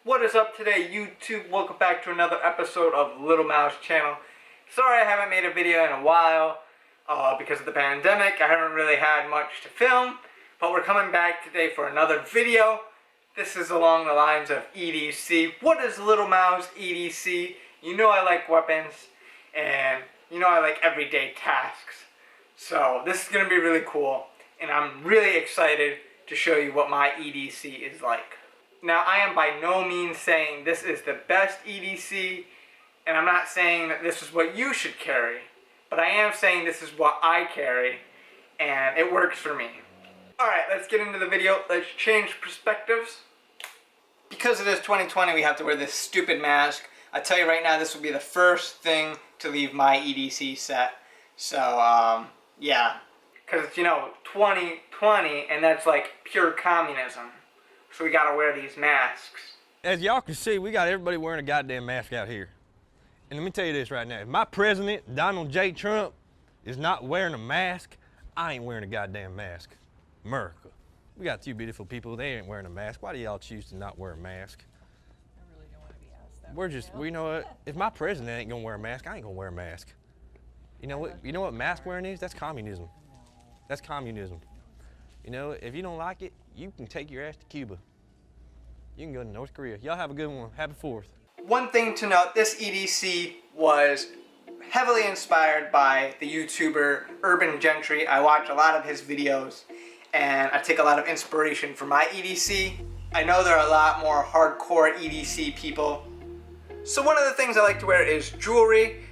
What is up today, YouTube? Welcome back to another episode of Lil Mao's channel. Sorry I haven't made a video in a while because of the pandemic. I haven't really had much to film, but we're coming back today for another video. This is along the lines of EDC. What is Lil Mao's EDC? You know I like weapons, and you know I like everyday tasks. So this is going to be really cool, and I'm really excited to show you what my EDC is like. Now, I am by no means saying this is the best EDC, and I'm not saying that this is what you should carry, but I am saying this is what I carry, and it works for me. Alright, let's get into the video. Let's change perspectives. Because it is 2020, we have to wear this stupid mask. I tell you right now, this will be the first thing to leave my EDC set. So, yeah. Because it's, 2020, and that's like pure communism. So we gotta wear these masks. As y'all can see, we got everybody wearing a goddamn mask out here. And let me tell you this right now. If my president, Donald J. Trump, is not wearing a mask, I ain't wearing a goddamn mask. America. We got two beautiful people, they ain't wearing a mask. Why do y'all choose to not wear a mask? I really don't want to be asked that. We're just, you know what? If my president ain't gonna wear a mask, I ain't gonna wear a mask. You know what mask wearing is? That's communism. That's communism. You know, if you don't like it, you can take your ass to Cuba. You can go to North Korea. Y'all have a good one. Happy 4th. One thing to note, this EDC was heavily inspired by the YouTuber Urban Gentry. I watch a lot of his videos, and I take a lot of inspiration from my EDC. I know there are a lot more hardcore EDC people. So one of the things I like to wear is jewelry.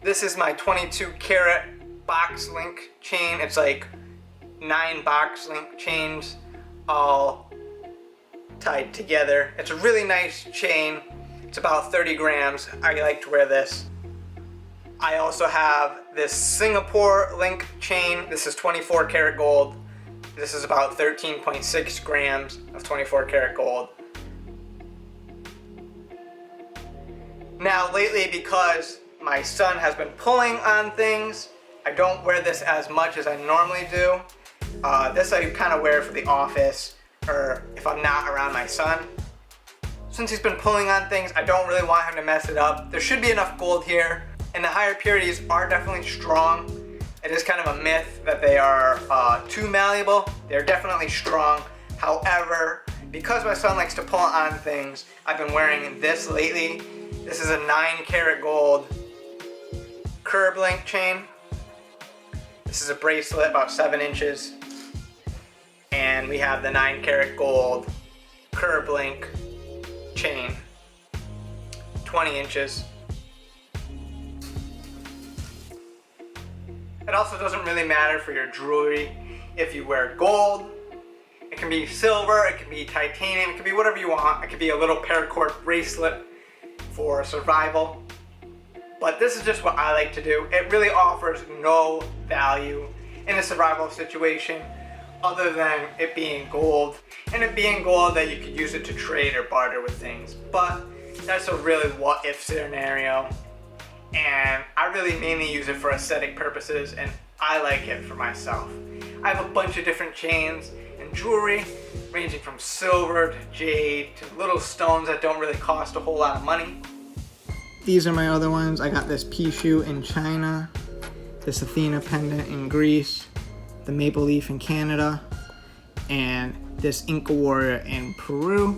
This is my 22 karat box link chain. It's like 9 box link chains all tied together. It's a really nice chain. It's about 30 grams. I like to wear this. I also have this Singapore link chain. This is 24 karat gold. This is about 13.6 grams of 24 karat gold. Now lately, because my son has been pulling on things, I don't wear this as much as I normally do. This I kind of wear for the office, or if I'm not around my son. Since he's been pulling on things, I don't really want him to mess it up. There should be enough gold here, and the higher purities are definitely strong. It is kind of a myth that they are too malleable. They're definitely strong. However, because my son likes to pull on things, I've been wearing this lately. This is a 9 karat gold curb link chain. This is a bracelet about 7 inches. And we have the 9 karat gold curb link chain, 20 inches. It also doesn't really matter for your jewelry if you wear gold. It can be silver, it can be titanium, it can be whatever you want. It could be a little paracord bracelet for survival. But this is just what I like to do. It really offers no value in a survival situation other than it being gold. And it being gold that you could use it to trade or barter with things. But that's a really what if scenario. And I really mainly use it for aesthetic purposes, and I like it for myself. I have a bunch of different chains and jewelry ranging from silver to jade to little stones that don't really cost a whole lot of money. These are my other ones. I got this Pishu in China, this Athena pendant in Greece, the maple leaf in Canada, and this Inca warrior in Peru.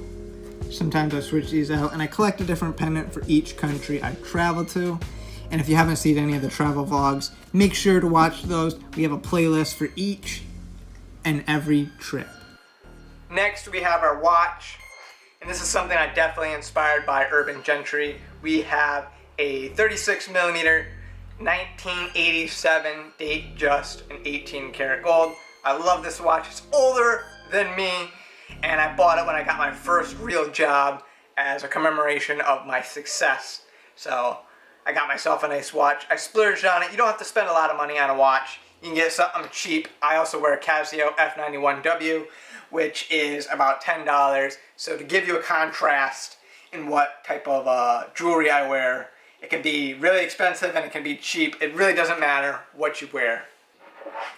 Sometimes I switch these out, and I collect a different pendant for each country I travel to. And if you haven't seen any of the travel vlogs, make sure to watch those. We have a playlist for each and every trip. Next, we have our watch. And this is something I definitely inspired by Urban Gentry. We have a 36 millimeter 1987 date just in 18 karat gold. I love this watch. It's older than me, and I bought it when I got my first real job as a commemoration of my success. So I got myself a nice watch. I splurged on it. You don't have to spend a lot of money on a watch. You can get something cheap. I also wear a Casio F91W, which is about $10. So to give you a contrast in what type of jewelry I wear, it can be really expensive and it can be cheap. It really doesn't matter what you wear.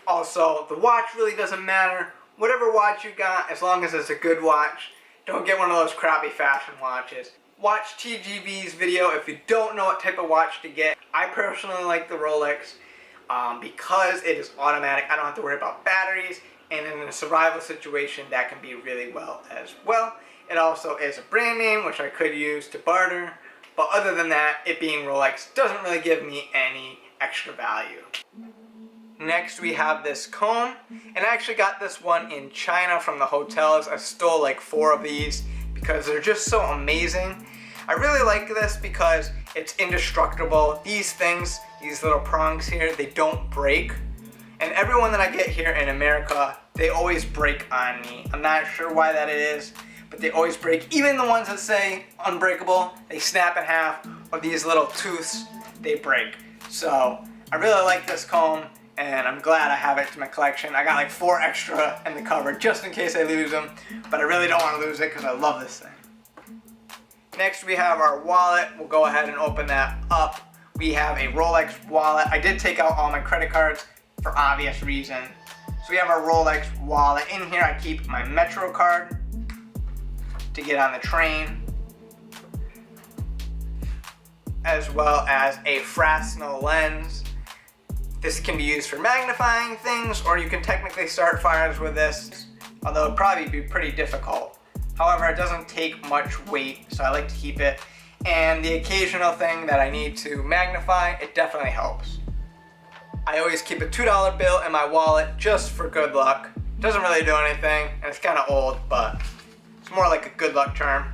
Also, the watch really doesn't matter. Whatever watch you got, as long as it's a good watch, Don't get one of those crappy fashion watches. Watch TGV's video if you don't know what type of watch to get. I personally like the Rolex because it is automatic. I don't have to worry about batteries, and in a survival situation that can be really well as well. It also is a brand name which I could use to barter, but other than that, it being Rolex doesn't really give me any extra value. Next we have this comb, and I actually got this one in China from the hotels. I stole like 4 of these because they're just so amazing. I really like this because it's indestructible. These things, these little prongs here, they don't break. And everyone that I get here in America, they always break on me. I'm not sure why that is, but they always break. Even the ones that say unbreakable, they snap in half, or these little tooths, they break. So I really like this comb, and I'm glad I have it to my collection. I got like 4 extra in the cupboard just in case I lose them, but I really don't want to lose it because I love this thing. Next we have our wallet. We'll go ahead and open that up. We have a Rolex wallet. I did take out all my credit cards for obvious reasons. So we have our Rolex wallet. In here I keep my Metro card to get on the train, as well as a Fresnel lens. This can be used for magnifying things, or you can technically start fires with this, although it'd probably be pretty difficult. However, it doesn't take much weight, so I like to keep it. And the occasional thing that I need to magnify, it definitely helps. I always keep a $2 bill in my wallet just for good luck. It doesn't really do anything, and it's kind of old, but it's more like a good luck charm.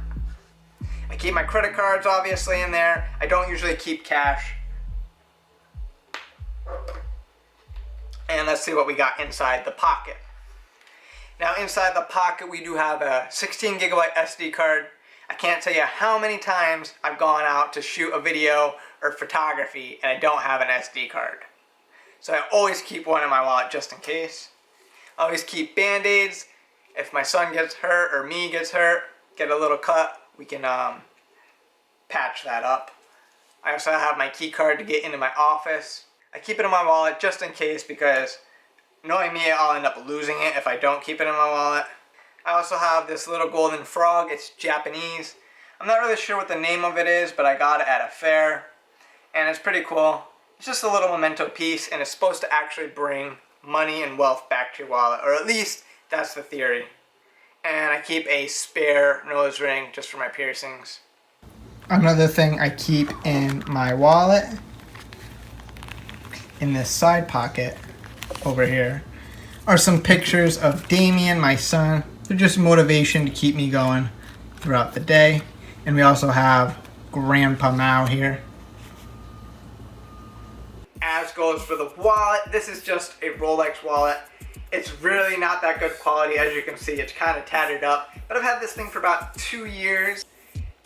I keep my credit cards obviously in there. I don't usually keep cash. And let's see what we got inside the pocket. Now inside the pocket we do have a 16 gigabyte SD card. I can't tell you how many times I've gone out to shoot a video or photography and I don't have an SD card. So I always keep one in my wallet just in case. I always keep band-aids. If my son gets hurt or me gets hurt, get a little cut, we can patch that up. I also have my key card to get into my office. I keep it in my wallet just in case because knowing me, I'll end up losing it if I don't keep it in my wallet. I also have this little golden frog. It's Japanese. I'm not really sure what the name of it is, but I got it at a fair, and it's pretty cool. It's just a little memento piece, and it's supposed to actually bring money and wealth back to your wallet, or at least that's the theory. And I keep a spare nose ring just for my piercings. Another thing I keep in my wallet, in this side pocket over here, are some pictures of Damien, my son. They're just motivation to keep me going throughout the day. And we also have Grandpa Mao here. As goes for the wallet, this is just a Rolex wallet. It's really not that good quality. As you can see, it's kind of tattered up, but I've had this thing for about 2 years.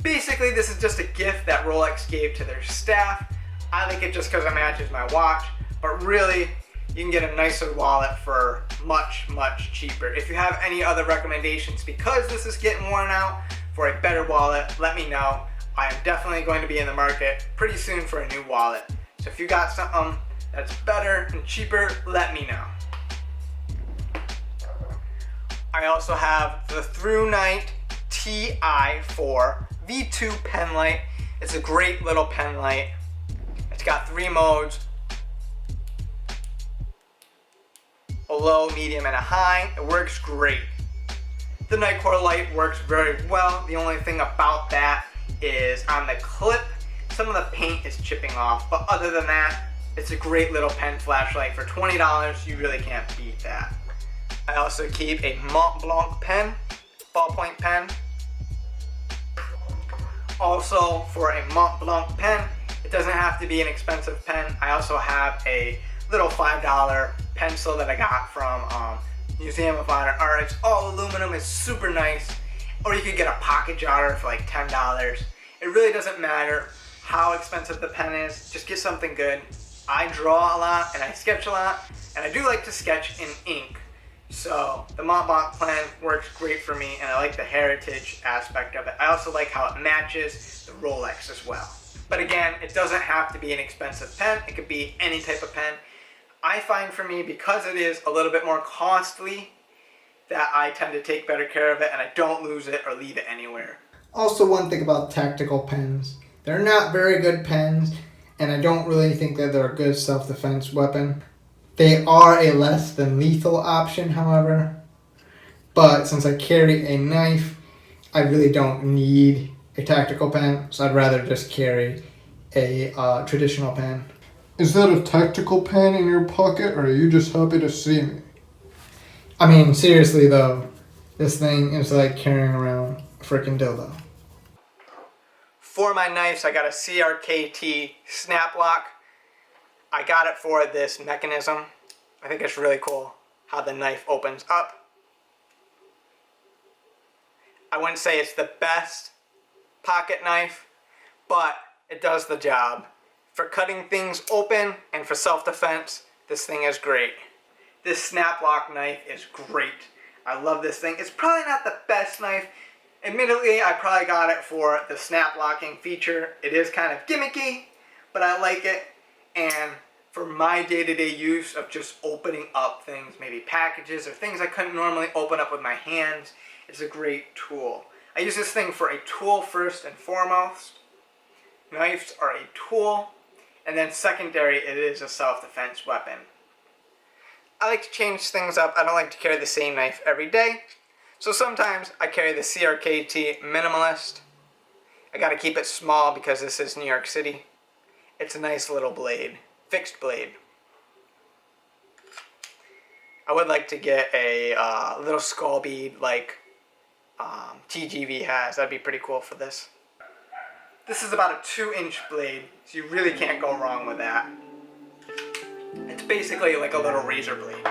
Basically, this is just a gift that Rolex gave to their staff. I like it just because it matches my watch, but really, you can get a nicer wallet for much, much cheaper. If you have any other recommendations, because this is getting worn out, for a better wallet, let me know. I am definitely going to be in the market pretty soon for a new wallet. So if you got something that's better and cheaper, let me know. I also have the Through Night TI4 V2 pen light. It's a great little pen light. It's got 3 modes: a low, medium, and a high. It works great. The Nightcore light works very well. The only thing about that is on the clip, some of the paint is chipping off, but other than that, it's a great little pen flashlight. For $20, you really can't beat that. I also keep a Mont Blanc pen, ballpoint pen. Also, for a Mont Blanc pen, it doesn't have to be an expensive pen. I also have a little $5 pencil that I got from Museum of Modern Art. It's all aluminum, it's super nice. Or you could get a pocket jotter for like $10. It really doesn't matter how expensive the pen is, just get something good. I draw a lot and I sketch a lot, and I do like to sketch in ink. So the Mont Blanc pen works great for me, and I like the heritage aspect of it. I also like how it matches the Rolex as well. But again, it doesn't have to be an expensive pen. It could be any type of pen. I find for me, because it is a little bit more costly that I tend to take better care of it and I don't lose it or leave it anywhere. Also, one thing about tactical pens, they're not very good pens, and I don't really think that they're a good self-defense weapon. They are a less than lethal option, however, but since I carry a knife, I really don't need a tactical pen, so I'd rather just carry a traditional pen. Is that a tactical pen in your pocket, or are you just happy to see me? I mean, seriously though, this thing is like carrying around a freaking dildo. For my knives, I got a CRKT snap lock. I got it for this mechanism. I think it's really cool how the knife opens up. I wouldn't say it's the best pocket knife, but it does the job. For cutting things open and for self-defense, this thing is great. This snap lock knife is great. I love this thing. It's probably not the best knife. Admittedly, I probably got it for the snap locking feature. It is kind of gimmicky, but I like it. And for my day-to-day use of just opening up things, maybe packages or things I couldn't normally open up with my hands, it's a great tool. I use this thing for a tool first and foremost. Knives are a tool, and then secondary, it is a self-defense weapon. I like to change things up. I don't like to carry the same knife every day. So sometimes I carry the CRKT Minimalist. I gotta keep it small because this is New York City. It's a nice little blade, fixed blade. I would like to get a little skull bead like TGV has. That'd be pretty cool for this. This is about a 2-inch blade, so you really can't go wrong with that. It's basically like a little razor blade.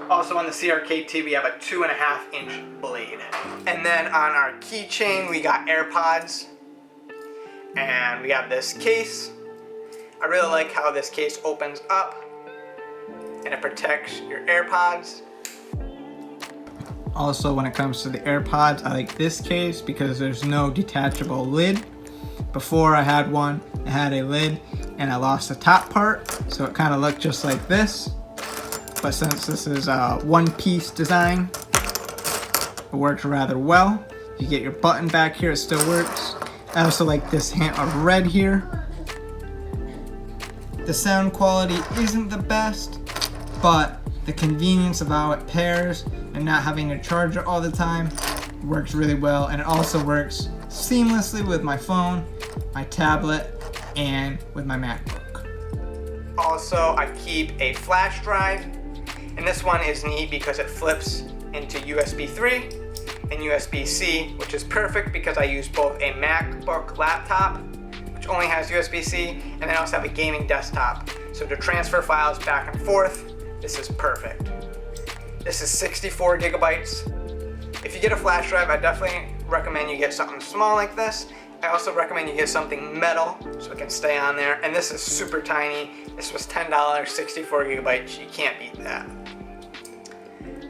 Also on the CRKT we have a 2.5-inch blade. And then on our keychain we got AirPods. And we have this case. I really like how this case opens up and it protects your AirPods. Also, when it comes to the AirPods, I like this case because there's no detachable lid. Before I had one, it had a lid and I lost the top part, so it kind of looked just like this. But since this is a one-piece design, it works rather well. You get your button back here, it still works. I also like this hint of red here. The sound quality isn't the best, but the convenience of how it pairs and not having to charge it all the time works really well, and it also works seamlessly with my phone, my tablet, and with my MacBook. Also, I keep a flash drive, and this one is neat because it flips into USB 3 and USB-C, which is perfect because I use both a MacBook laptop, which only has USB-C, and then I also have a gaming desktop. So to transfer files back and forth, this is perfect. This is 64 gigabytes. If you get a flash drive, I definitely recommend you get something small like this. I also recommend you get something metal so it can stay on there. And this is super tiny. This was $10, 64 gigabytes. You can't beat that.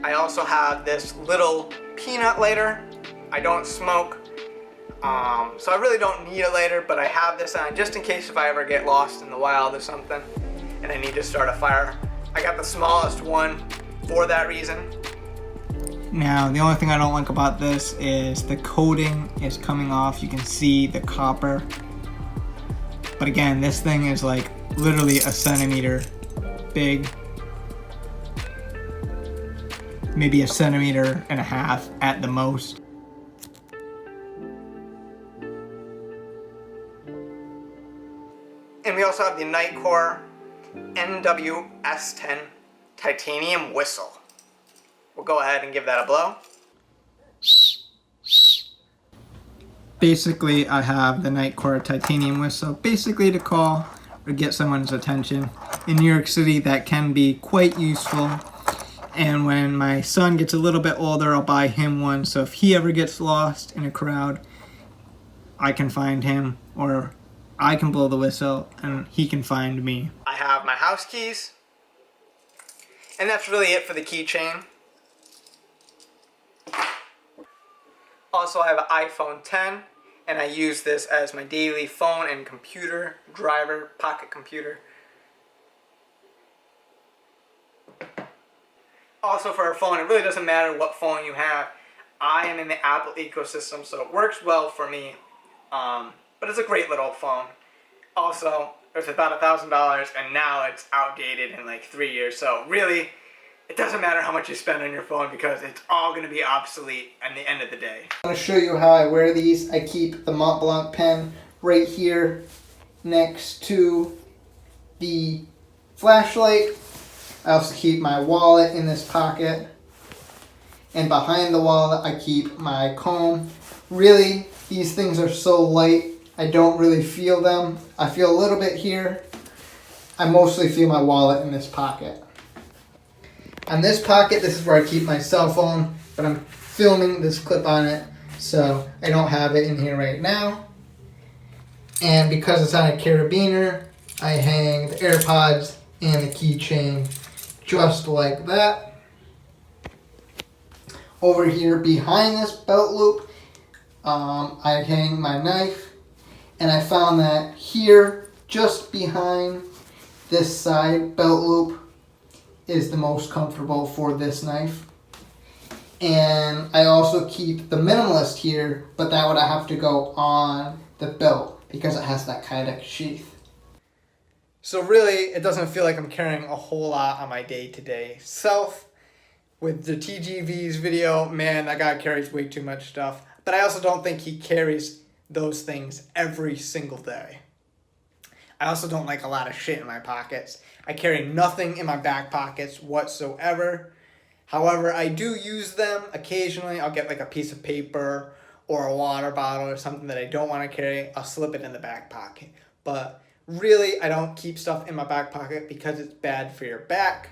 I also have this little peanut lighter. I don't smoke, so I really don't need a lighter, but I have this on just in case if I ever get lost in the wild or something and I need to start a fire. I got the smallest one for that reason. Now, the only thing I don't like about this is the coating is coming off. You can see the copper. But again, this thing is like literally a centimeter big. Maybe a centimeter and a half at the most. And we also have the Nightcore NWS10 titanium whistle. We'll go ahead and give that a blow. Basically, I have the Nightcore titanium whistle, basically to call or get someone's attention. In New York City, that can be quite useful. And when my son gets a little bit older, I'll buy him one. So if he ever gets lost in a crowd, I can find him, or I can blow the whistle and he can find me. I have my house keys. And that's really it for the keychain. Also, I have an iPhone 10, and I use this as my daily phone and computer, driver, pocket computer. Also for a phone, it really doesn't matter what phone you have. I am in the Apple ecosystem, so it works well for me. But it's a great little phone. Also, it's about $1,000, and now it's outdated in like 3 years. So really, it doesn't matter how much you spend on your phone because it's all going to be obsolete at the end of the day. I'm going to show you how I wear these. I keep the Mont Blanc pen right here next to the flashlight. I also keep my wallet in this pocket. And behind the wallet, I keep my comb. Really, these things are so light, I don't really feel them. I feel a little bit here. I mostly feel my wallet in this pocket. On this pocket, this is where I keep my cell phone, but I'm filming this clip on it, so I don't have it in here right now. And because it's on a carabiner, I hang the AirPods and the keychain just like that. Over here behind this belt loop, I hang my knife, and I found that here, just behind this side belt loop, is the most comfortable for this knife. And I also keep the minimalist here, but that would have to go on the belt because it has that kydex sheath. So really, it doesn't feel like I'm carrying a whole lot on my day-to-day self. With the TGV's video, man, that guy carries way too much stuff. But I also don't think he carries those things every single day. I also don't like a lot of shit in my pockets. I carry nothing in my back pockets whatsoever. However, I do use them occasionally. I'll get like a piece of paper or a water bottle or something that I don't want to carry. I'll slip it in the back pocket. But really, I don't keep stuff in my back pocket because it's bad for your back.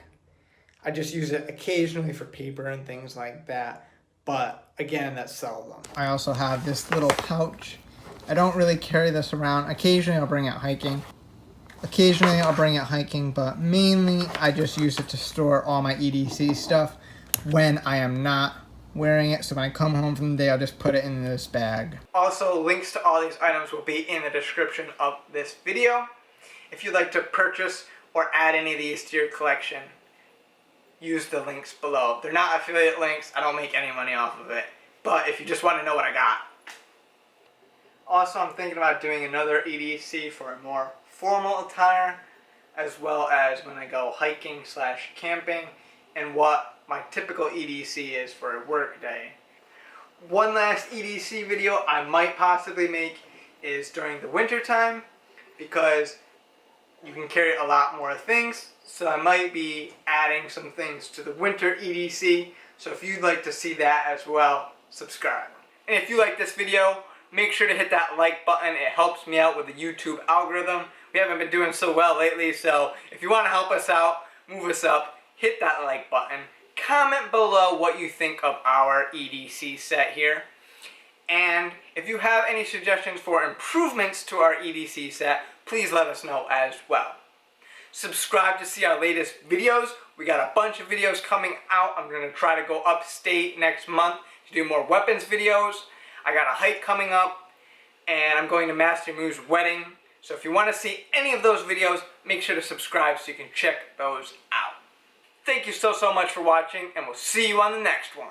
I just use it occasionally for paper and things like that. But again, that's seldom. I also have this little pouch. I don't really carry this around. Occasionally I'll bring it hiking. But mainly I just use it to store all my EDC stuff when I am not wearing it. So when I come home from the day, I'll just put it in this bag. Also, links to all these items will be in the description of this video. If you'd like to purchase or add any of these to your collection, use the links below. They're not affiliate links. I don't make any money off of it. But if you just want to know what I got. Also, I'm thinking about doing another EDC for a more formal attire, as well as when I go hiking/camping, and what my typical EDC is for a work day. One last EDC video I might possibly make is during the winter time, because you can carry a lot more things. So I might be adding some things to the winter EDC. So if you'd like to see that as well, subscribe. And if you like this video, make sure to hit that like button. It helps me out with the YouTube algorithm. We haven't been doing so well lately, so if you want to help us out, move us up, hit that like button. Comment below what you think of our EDC set here. And if you have any suggestions for improvements to our EDC set, please let us know as well. Subscribe to see our latest videos. We got a bunch of videos coming out. I'm going to try to go upstate next month to do more weapons videos. I got a hike coming up, and I'm going to Master Moo's wedding. So if you want to see any of those videos, make sure to subscribe so you can check those out. Thank you so much for watching, and we'll see you on the next one.